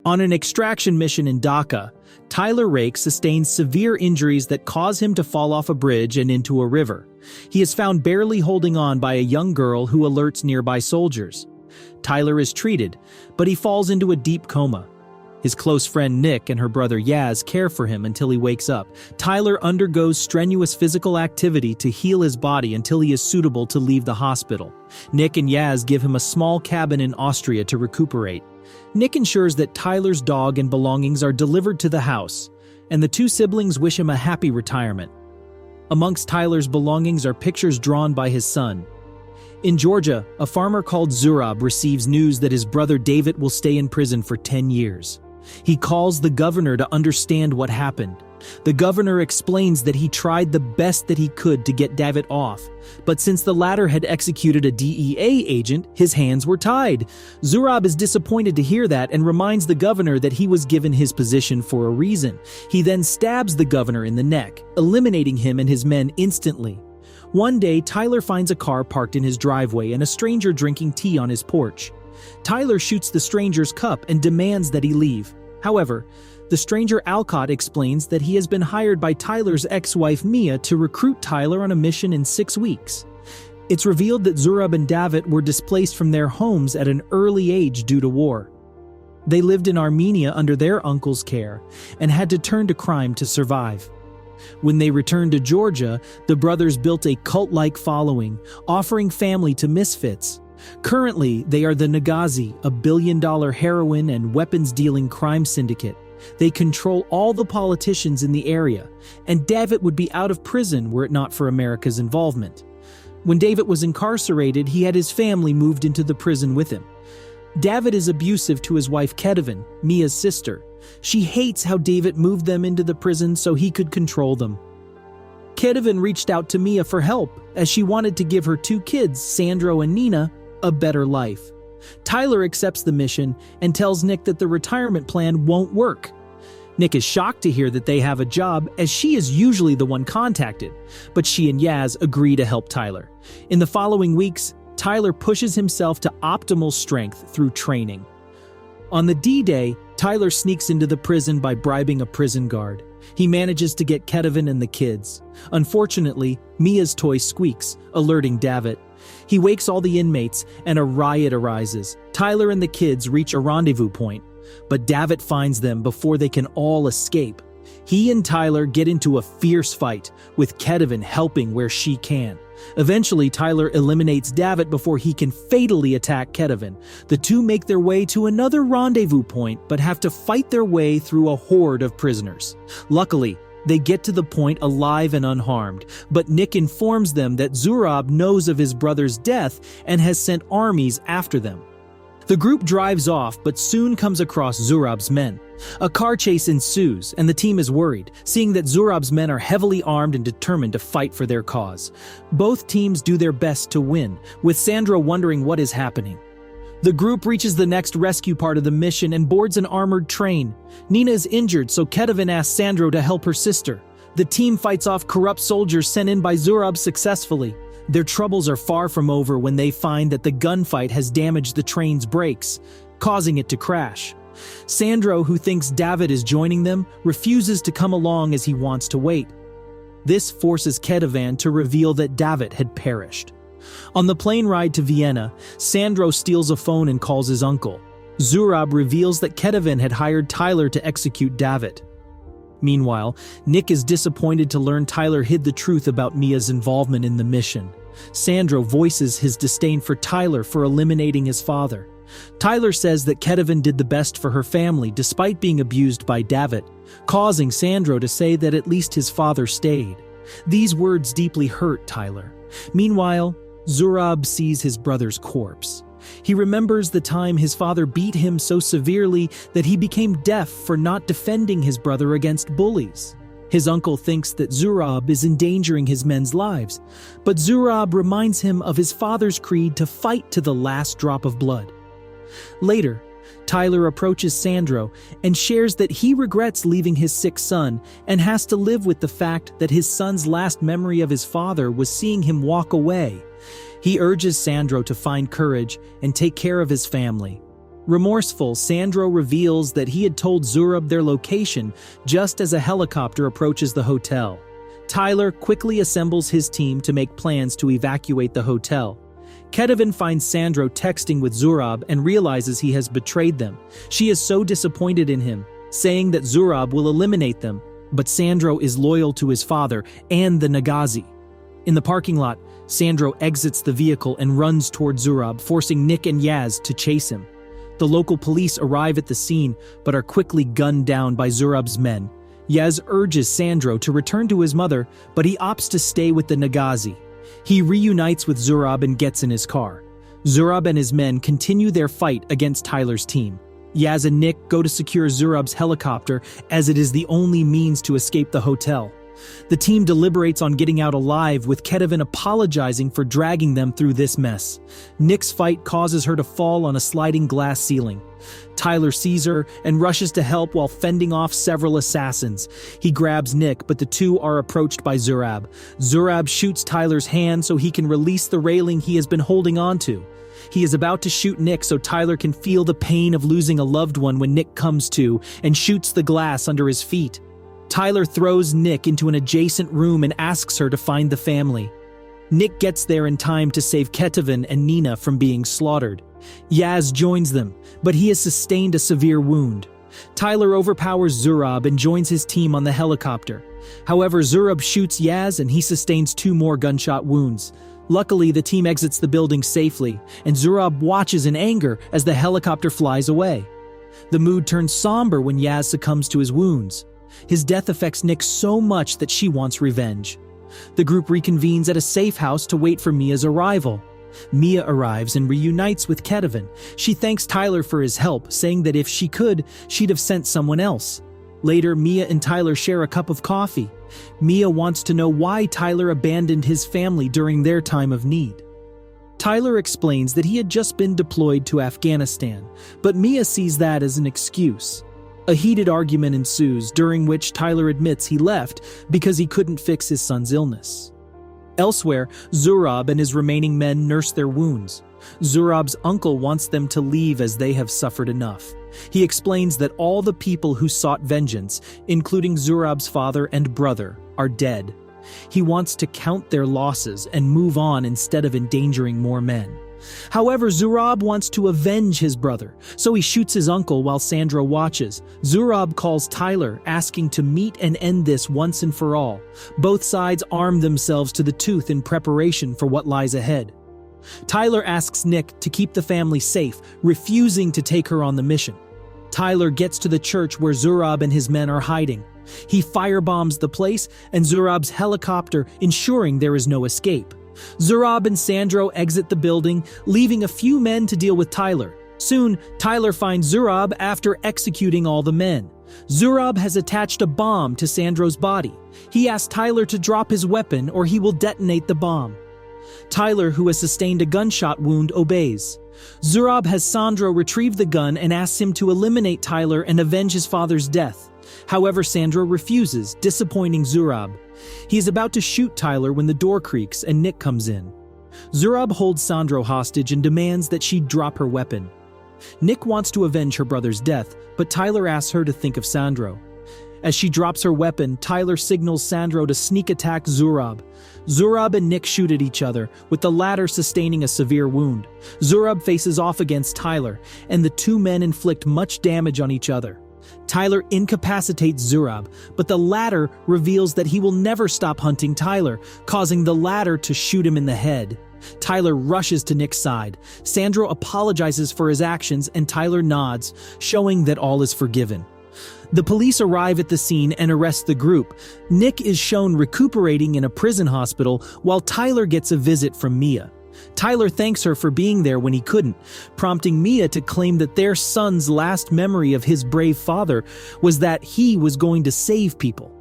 On an extraction mission in Dhaka, Tyler Rake sustains severe injuries that cause him to fall off a bridge and into a river. He is found barely holding on by a young girl who alerts nearby soldiers. Tyler is treated, but he falls into a deep coma. His close friend Nick and her brother Yaz care for him until he wakes up. Tyler undergoes strenuous physical activity to heal his body until he is suitable to leave the hospital. Nick and Yaz give him a small cabin in Austria to recuperate. Nick ensures that Tyler's dog and belongings are delivered to the house, and the two siblings wish him a happy retirement. Amongst Tyler's belongings are pictures drawn by his son. In Georgia, a farmer called Zurab receives news that his brother David will stay in prison for 10 years. He calls the governor to understand what happened. The governor explains that he tried the best that he could to get David off, but since the latter had executed a DEA agent, his hands were tied. Zurab is disappointed to hear that and reminds the governor that he was given his position for a reason. He then stabs the governor in the neck, eliminating him and his men instantly. One day, Tyler finds a car parked in his driveway and a stranger drinking tea on his porch. Tyler shoots the stranger's cup and demands that he leave. However, the stranger Alcott explains that he has been hired by Tyler's ex-wife Mia to recruit Tyler on a mission in 6 weeks. It's revealed that Zurab and David were displaced from their homes at an early age due to war. They lived in Armenia under their uncle's care and had to turn to crime to survive. When they returned to Georgia, the brothers built a cult-like following, offering family to misfits. Currently, they are the Nagazi, a billion-dollar heroin and weapons-dealing crime syndicate. They control all the politicians in the area, and David would be out of prison were it not for America's involvement. When David was incarcerated, he had his family moved into the prison with him. David is abusive to his wife Kedivin, Mia's sister. She hates how David moved them into the prison so he could control them. Kedivin reached out to Mia for help, as she wanted to give her 2 kids, Sandro and Nina, a better life. Tyler accepts the mission and tells Nick that the retirement plan won't work. Nick is shocked to hear that they have a job, as she is usually the one contacted, but she and Yaz agree to help Tyler. In the following weeks, Tyler pushes himself to optimal strength through training. On the D-Day, Tyler sneaks into the prison by bribing a prison guard. He manages to get Kedivin and the kids. Unfortunately, Mia's toy squeaks, alerting David. He wakes all the inmates, and a riot arises. Tyler and the kids reach a rendezvous point, but David finds them before they can all escape. He and Tyler get into a fierce fight, with Kedivin helping where she can. Eventually, Tyler eliminates David before he can fatally attack Kedivin. The two make their way to another rendezvous point, but have to fight their way through a horde of prisoners. Luckily, they get to the point alive and unharmed, but Nick informs them that Zurab knows of his brother's death and has sent armies after them. The group drives off, but soon comes across Zurab's men. A car chase ensues, and the team is worried, seeing that Zurab's men are heavily armed and determined to fight for their cause. Both teams do their best to win, with Sandro wondering what is happening. The group reaches the next rescue part of the mission and boards an armored train. Nina is injured, so Kedivin asks Sandro to help her sister. The team fights off corrupt soldiers sent in by Zurab successfully. Their troubles are far from over when they find that the gunfight has damaged the train's brakes, causing it to crash. Sandro, who thinks David is joining them, refuses to come along as he wants to wait. This forces Kedivin to reveal that David had perished. On the plane ride to Vienna, Sandro steals a phone and calls his uncle. Zurab reveals that Kedivin had hired Tyler to execute David. Meanwhile, Nick is disappointed to learn Tyler hid the truth about Mia's involvement in the mission. Sandro voices his disdain for Tyler for eliminating his father. Tyler says that Kedivin did the best for her family despite being abused by David, causing Sandro to say that at least his father stayed. These words deeply hurt Tyler. Meanwhile, Zurab sees his brother's corpse. He remembers the time his father beat him so severely that he became deaf for not defending his brother against bullies. His uncle thinks that Zurab is endangering his men's lives, but Zurab reminds him of his father's creed to fight to the last drop of blood. Later, Tyler approaches Sandro and shares that he regrets leaving his sick son and has to live with the fact that his son's last memory of his father was seeing him walk away. He urges Sandro to find courage and take care of his family. Remorseful, Sandro reveals that he had told Zurab their location just as a helicopter approaches the hotel. Tyler quickly assembles his team to make plans to evacuate the hotel. Ketavan finds Sandro texting with Zurab and realizes he has betrayed them. She is so disappointed in him, saying that Zurab will eliminate them, but Sandro is loyal to his father and the Nagazi. In the parking lot, Sandro exits the vehicle and runs toward Zurab, forcing Nick and Yaz to chase him. The local police arrive at the scene, but are quickly gunned down by Zurab's men. Yaz urges Sandro to return to his mother, but he opts to stay with the Nagazi. He reunites with Zurab and gets in his car. Zurab and his men continue their fight against Tyler's team. Yaz and Nick go to secure Zurab's helicopter, as it is the only means to escape the hotel. The team deliberates on getting out alive, with Ketavan apologizing for dragging them through this mess. Nick's fight causes her to fall on a sliding glass ceiling. Tyler sees her and rushes to help while fending off several assassins. He grabs Nick, but the two are approached by Zurab. Zurab shoots Tyler's hand so he can release the railing he has been holding onto. He is about to shoot Nick so Tyler can feel the pain of losing a loved one when Nick comes to and shoots the glass under his feet. Tyler throws Nick into an adjacent room and asks her to find the family. Nick gets there in time to save Ketavan and Nina from being slaughtered. Yaz joins them, but he has sustained a severe wound. Tyler overpowers Zurab and joins his team on the helicopter. However, Zurab shoots Yaz and he sustains 2 more gunshot wounds. Luckily, the team exits the building safely, and Zurab watches in anger as the helicopter flies away. The mood turns somber when Yaz succumbs to his wounds. His death affects Nick so much that she wants revenge. The group reconvenes at a safe house to wait for Mia's arrival. Mia arrives and reunites with Ketavan. She thanks Tyler for his help, saying that if she could, she'd have sent someone else. Later, Mia and Tyler share a cup of coffee. Mia wants to know why Tyler abandoned his family during their time of need. Tyler explains that he had just been deployed to Afghanistan, but Mia sees that as an excuse. A heated argument ensues, during which Tyler admits he left because he couldn't fix his son's illness. Elsewhere, Zurab and his remaining men nurse their wounds. Zurab's uncle wants them to leave as they have suffered enough. He explains that all the people who sought vengeance, including Zurab's father and brother, are dead. He wants to count their losses and move on instead of endangering more men. However, Zurab wants to avenge his brother, so he shoots his uncle while Sandro watches. Zurab calls Tyler, asking to meet and end this once and for all. Both sides arm themselves to the tooth in preparation for what lies ahead. Tyler asks Nick to keep the family safe, refusing to take her on the mission. Tyler gets to the church where Zurab and his men are hiding. He firebombs the place and Zurab's helicopter, ensuring there is no escape. Zurab and Sandro exit the building, leaving a few men to deal with Tyler. Soon, Tyler finds Zurab after executing all the men. Zurab has attached a bomb to Sandro's body. He asks Tyler to drop his weapon or he will detonate the bomb. Tyler, who has sustained a gunshot wound, obeys. Zurab has Sandro retrieve the gun and asks him to eliminate Tyler and avenge his father's death. However, Sandro refuses, disappointing Zurab. He is about to shoot Tyler when the door creaks and Nick comes in. Zurab holds Sandro hostage and demands that she drop her weapon. Nick wants to avenge her brother's death, but Tyler asks her to think of Sandro. As she drops her weapon, Tyler signals Sandro to sneak attack Zurab. Zurab and Nick shoot at each other, with the latter sustaining a severe wound. Zurab faces off against Tyler, and the two men inflict much damage on each other. Tyler incapacitates Zurab, but the latter reveals that he will never stop hunting Tyler, causing the latter to shoot him in the head. Tyler rushes to Nick's side. Sandro apologizes for his actions and Tyler nods, showing that all is forgiven. The police arrive at the scene and arrest the group. Nick is shown recuperating in a prison hospital while Tyler gets a visit from Mia. Tyler thanks her for being there when he couldn't, prompting Mia to claim that their son's last memory of his brave father was that he was going to save people.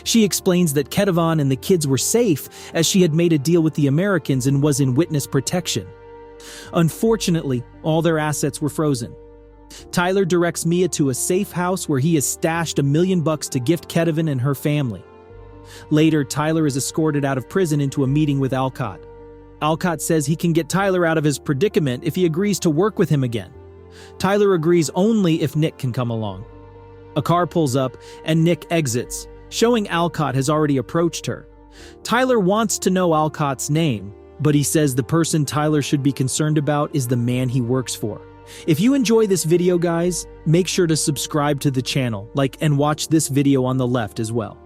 She explains that Ketavan and the kids were safe as she had made a deal with the Americans and was in witness protection. Unfortunately, all their assets were frozen. Tyler directs Mia to a safe house where he has stashed $1 million to gift Ketavan and her family. Later, Tyler is escorted out of prison into a meeting with Alcott. Alcott says he can get Tyler out of his predicament if he agrees to work with him again. Tyler agrees only if Nick can come along. A car pulls up and Nick exits, showing Alcott has already approached her. Tyler wants to know Alcott's name, but he says the person Tyler should be concerned about is the man he works for. If you enjoy this video, guys, make sure to subscribe to the channel, like and watch this video on the left as well.